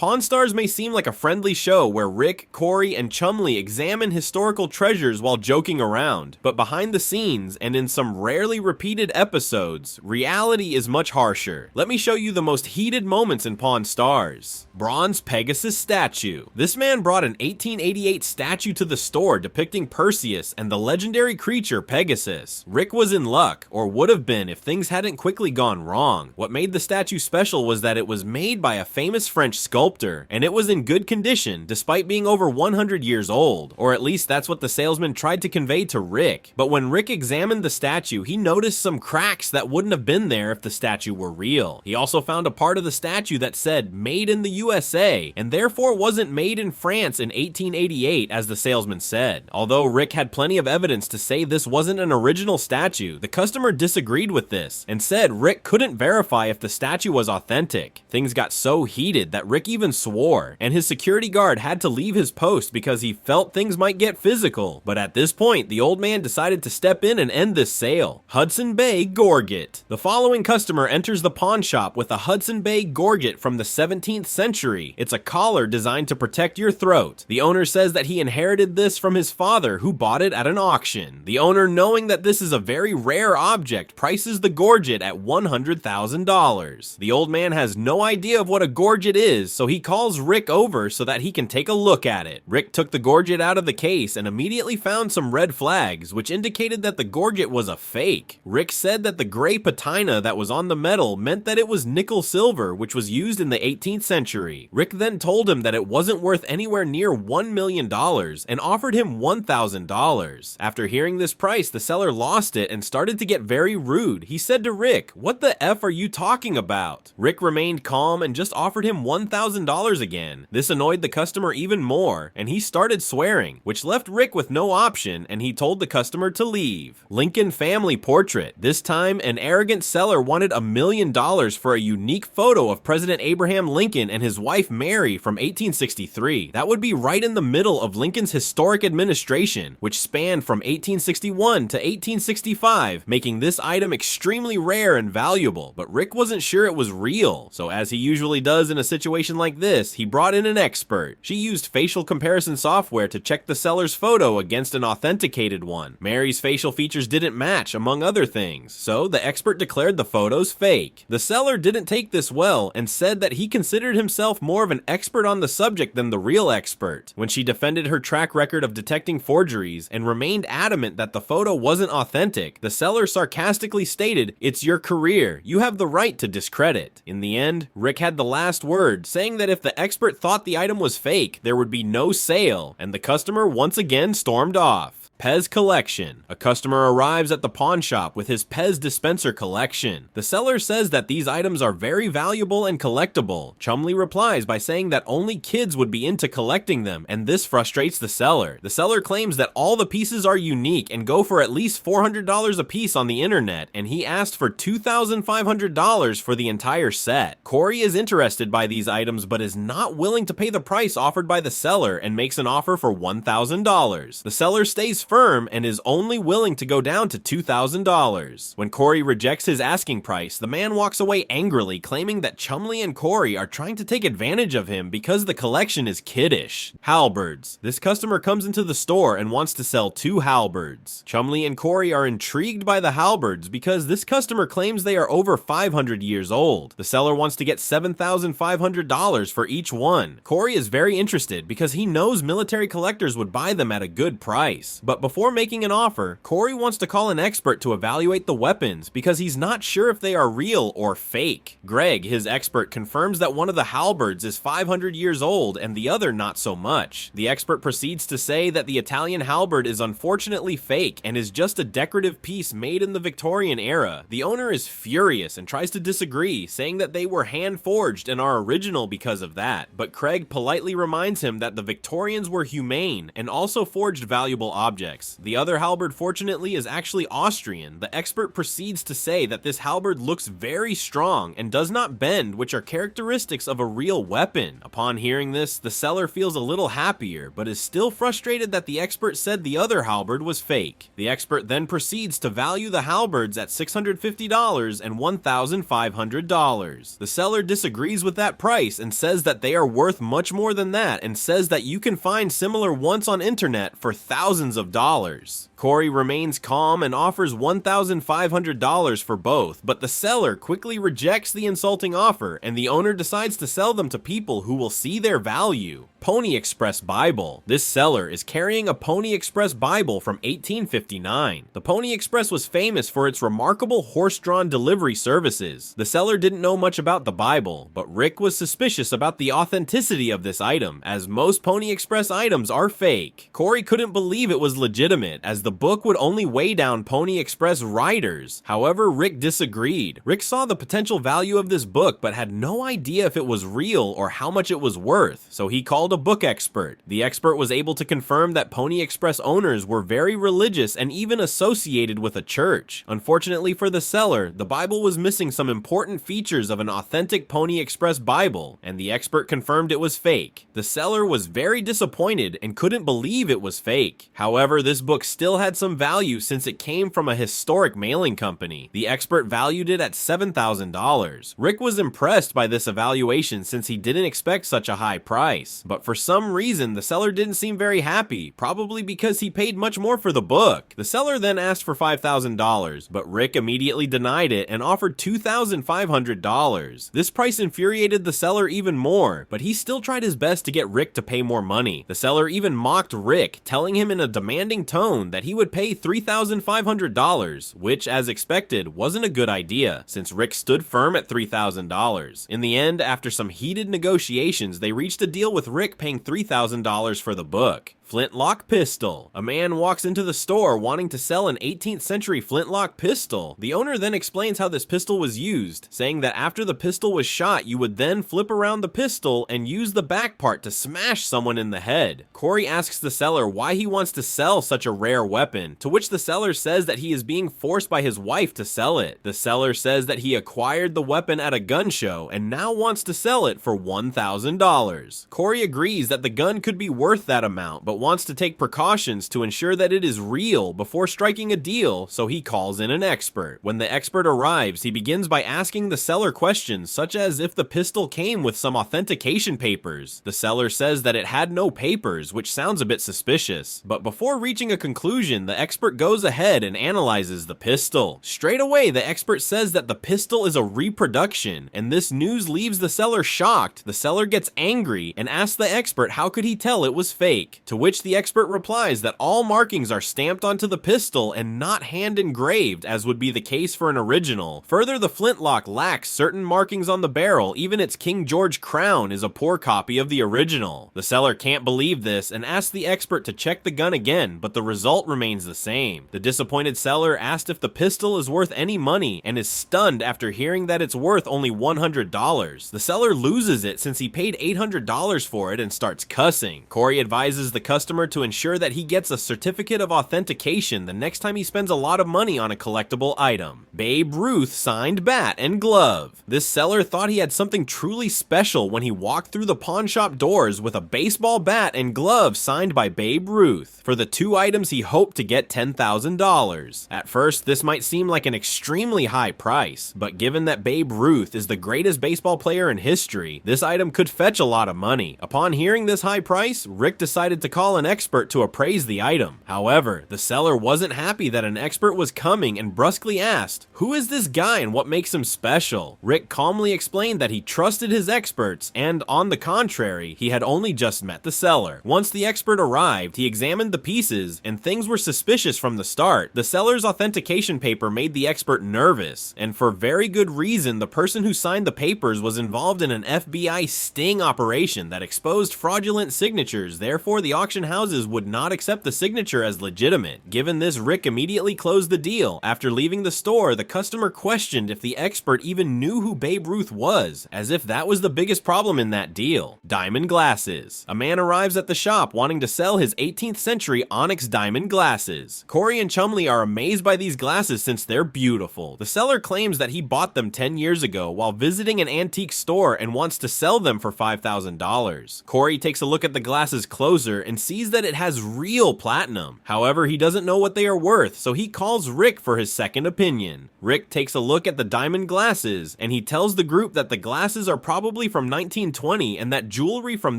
Pawn Stars may seem like a friendly show where Rick, Corey, and Chumlee examine historical treasures while joking around, but behind the scenes, and in some rarely repeated episodes, reality is much harsher. Let me show you the most heated moments in Pawn Stars. Bronze Pegasus statue. This man brought an 1888 statue to the store depicting Perseus and the legendary creature Pegasus. Rick was in luck, or would have been if things hadn't quickly gone wrong. What made the statue special was that it was made by a famous French sculptor, and it was in good condition despite being over 100 years old, or at least that's what the salesman tried to convey to Rick. But when Rick examined the statue, he noticed some cracks that wouldn't have been there if the statue were real. He also found a part of the statue that said "Made in the USA," and therefore wasn't made in France in 1888 as the salesman said. Although Rick had plenty of evidence to say this wasn't an original statue, the customer disagreed with this and said Rick couldn't verify if the statue was authentic. Things got so heated that Rick even swore, and his security guard had to leave his post because he felt things might get physical. But at this point, the old man decided to step in and end this sale. Hudson Bay Gorget. The following customer enters the pawn shop with a Hudson Bay Gorget from the 17th century. It's a collar designed to protect your throat. The owner says that he inherited this from his father, who bought it at an auction. The owner, knowing that this is a very rare object, prices the gorget at $100,000. The old man has no idea of what a gorget is, so he calls Rick over so that he can take a look at it. Rick took the gorget out of the case and immediately found some red flags, which indicated that the gorget was a fake. Rick said that the gray patina that was on the metal meant that it was nickel silver, which was used in the 18th century. Rick then told him that it wasn't worth anywhere near $1 million and offered him $1,000. After hearing this price, the seller lost it and started to get very rude. He said to Rick, "What the F are you talking about?" Rick remained calm and just offered him $1,000 again. This annoyed the customer even more, and he started swearing, which left Rick with no option, and he told the customer to leave. Lincoln family portrait. This time, an arrogant seller wanted $1 million for a unique photo of President Abraham Lincoln and his wife Mary from 1863. That would be right in the middle of Lincoln's historic administration, which spanned from 1861 to 1865, making this item extremely rare and valuable. But Rick wasn't sure it was real, so as he usually does in a situation like this, he brought in an expert. She used facial comparison software to check the seller's photo against an authenticated one. Mary's facial features didn't match, among other things, so the expert declared the photos fake. The seller didn't take this well and said that he considered himself more of an expert on the subject than the real expert. When she defended her track record of detecting forgeries and remained adamant that the photo wasn't authentic, the seller sarcastically stated, "It's your career. You have the right to discredit." In the end, Rick had the last word, saying that if the expert thought the item was fake, there would be no sale, and the customer once again stormed off. Pez collection. A customer arrives at the pawn shop with his Pez dispenser collection. The seller says that these items are very valuable and collectible. Chumlee replies by saying that only kids would be into collecting them, and this frustrates the seller. The seller claims that all the pieces are unique and go for at least $400 a piece on the internet, and he asked for $2,500 for the entire set. Corey is interested by these items but is not willing to pay the price offered by the seller and makes an offer for $1,000. The seller stays firm and is only willing to go down to $2,000. When Corey rejects his asking price, the man walks away angrily, claiming that Chumlee and Corey are trying to take advantage of him because the collection is kiddish. Halberds. This customer comes into the store and wants to sell 2 halberds. Chumlee and Corey are intrigued by the halberds because this customer claims they are over 500 years old. The seller wants to get $7,500 for each one. Corey is very interested because he knows military collectors would buy them at a good price. But before making an offer, Corey wants to call an expert to evaluate the weapons because he's not sure if they are real or fake. Greg, his expert, confirms that one of the halberds is 500 years old and the other not so much. The expert proceeds to say that the Italian halberd is unfortunately fake and is just a decorative piece made in the Victorian era. The owner is furious and tries to disagree, saying that they were hand forged and are original because of that. But Craig politely reminds him that the Victorians were humane and also forged valuable objects. objects. The other halberd, fortunately, is actually Austrian. The expert proceeds to say that this halberd looks very strong and does not bend, which are characteristics of a real weapon. Upon hearing this, the seller feels a little happier, but is still frustrated that the expert said the other halberd was fake. The expert then proceeds to value the halberds at $650 and $1,500. The seller disagrees with that price and says that they are worth much more than that, and says that you can find similar ones on internet for thousands of dollars. Corey remains calm and offers $1,500 for both, but the seller quickly rejects the insulting offer, and the owner decides to sell them to people who will see their value. Pony Express Bible. This seller is carrying a Pony Express Bible from 1859. The Pony Express was famous for its remarkable horse-drawn delivery services. The seller didn't know much about the Bible, but Rick was suspicious about the authenticity of this item, as most Pony Express items are fake. Corey couldn't believe it was legitimate, as the book would only weigh down Pony Express riders. However, Rick disagreed. Rick saw the potential value of this book, but had no idea if it was real or how much it was worth, so he called a book expert. The expert was able to confirm that Pony Express owners were very religious and even associated with a church. Unfortunately for the seller, the Bible was missing some important features of an authentic Pony Express Bible, and the expert confirmed it was fake. The seller was very disappointed and couldn't believe it was fake. However, this book still had some value since it came from a historic mailing company. The expert valued it at $7,000. Rick was impressed by this evaluation since he didn't expect such a high price, but for some reason the seller didn't seem very happy, probably because he paid much more for the book. The seller then asked for $5,000, but Rick immediately denied it and offered $2,500. This price infuriated the seller even more, but he still tried his best to get Rick to pay more money. The seller even mocked Rick, telling him in a demanding tone that he would pay $3,500, which, as expected, wasn't a good idea, since Rick stood firm at $3,000. In the end, after some heated negotiations, they reached a deal with Rick paying $3,000 for the book. Flintlock pistol. A man walks into the store wanting to sell an 18th century flintlock pistol. The owner then explains how this pistol was used, saying that after the pistol was shot, you would then flip around the pistol and use the back part to smash someone in the head. Corey asks the seller why he wants to sell such a rare weapon, to which the seller says that he is being forced by his wife to sell it. The seller says that he acquired the weapon at a gun show and now wants to sell it for $1,000. Corey agrees that the gun could be worth that amount, but wants to take precautions to ensure that it is real before striking a deal, so he calls in an expert. When the expert arrives, he begins by asking the seller questions such as if the pistol came with some authentication papers. The seller says that it had no papers, which sounds a bit suspicious, but before reaching a conclusion, the expert goes ahead and analyzes the pistol. Straight away, the expert says that the pistol is a reproduction, and this news leaves the seller shocked. The seller gets angry and asks the expert how could he tell it was fake, to which the expert replies that all markings are stamped onto the pistol and not hand engraved, as would be the case for an original. Further, the flintlock lacks certain markings on the barrel. Even its King George crown is a poor copy of the original. The seller can't believe this and asks the expert to check the gun again, but the result remains the same. The disappointed seller asked if the pistol is worth any money and is stunned after hearing that it's worth only $100. The seller loses it since he paid $800 for it and starts cussing. Corey advises the customer to ensure that he gets a certificate of authentication the next time he spends a lot of money on a collectible item. Babe Ruth signed bat and glove. This seller thought he had something truly special when he walked through the pawn shop doors with a baseball bat and glove signed by Babe Ruth. For the two items, he hoped to get $10,000. At first, this might seem like an extremely high price, but given that Babe Ruth is the greatest baseball player in history, this item could fetch a lot of money. Upon hearing this high price, Rick decided to call an expert to appraise the item. However, the seller wasn't happy that an expert was coming and brusquely asked, "Who is this guy and what makes him special?" Rick calmly explained that he trusted his experts and, on the contrary, he had only just met the seller. Once the expert arrived, he examined the pieces and things were suspicious from the start. The seller's authentication paper made the expert nervous, and for very good reason. The person who signed the papers was involved in an FBI sting operation that exposed fraudulent signatures. Therefore, the auction auction houses would not accept the signature as legitimate. Given this, Rick immediately closed the deal. After leaving the store, the customer questioned if the expert even knew who Babe Ruth was, as if that was the biggest problem in that deal. Diamond glasses. A man arrives at the shop wanting to sell his 18th century onyx diamond glasses. Corey and Chumley are amazed by these glasses since they're beautiful. The seller claims that he bought them 10 years ago while visiting an antique store and wants to sell them for $5,000. Corey takes a look at the glasses closer and sees that it has real platinum. However, he doesn't know what they are worth, so he calls Rick for his second opinion. Rick takes a look at the diamond glasses, and he tells the group that the glasses are probably from 1920 and that jewelry from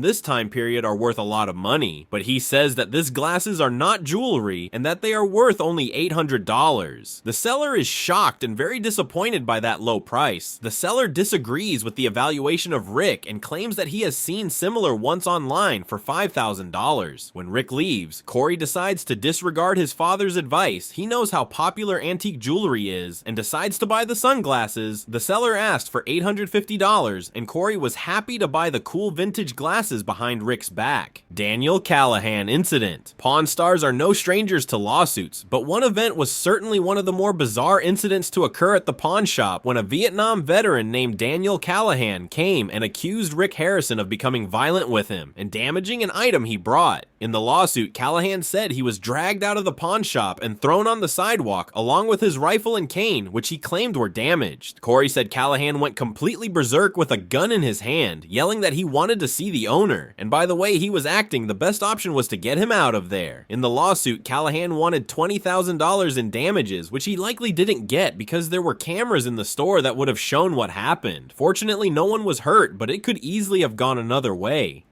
this time period are worth a lot of money. But he says that these glasses are not jewelry and that they are worth only $800. The seller is shocked and very disappointed by that low price. The seller disagrees with the evaluation of Rick and claims that he has seen similar once online for $5,000. When Rick leaves, Corey decides to disregard his father's advice. He knows how popular antique jewelry is and decides to buy the sunglasses. The seller asked for $850 and Corey was happy to buy the cool vintage glasses behind Rick's back. Daniel Callahan incident. Pawn stars are no strangers to lawsuits, but one event was certainly one of the more bizarre incidents to occur at the pawn shop when a Vietnam veteran named Daniel Callahan came and accused Rick Harrison of becoming violent with him and damaging an item he brought. In the lawsuit, Callahan said he was dragged out of the pawn shop and thrown on the sidewalk along with his rifle and cane, which he claimed were damaged. Corey said Callahan went completely berserk with a gun in his hand, yelling that he wanted to see the owner. And by the way he was acting, the best option was to get him out of there. In the lawsuit, Callahan wanted $20,000 in damages, which he likely didn't get because there were cameras in the store that would have shown what happened. Fortunately, no one was hurt, but it could easily have gone another way.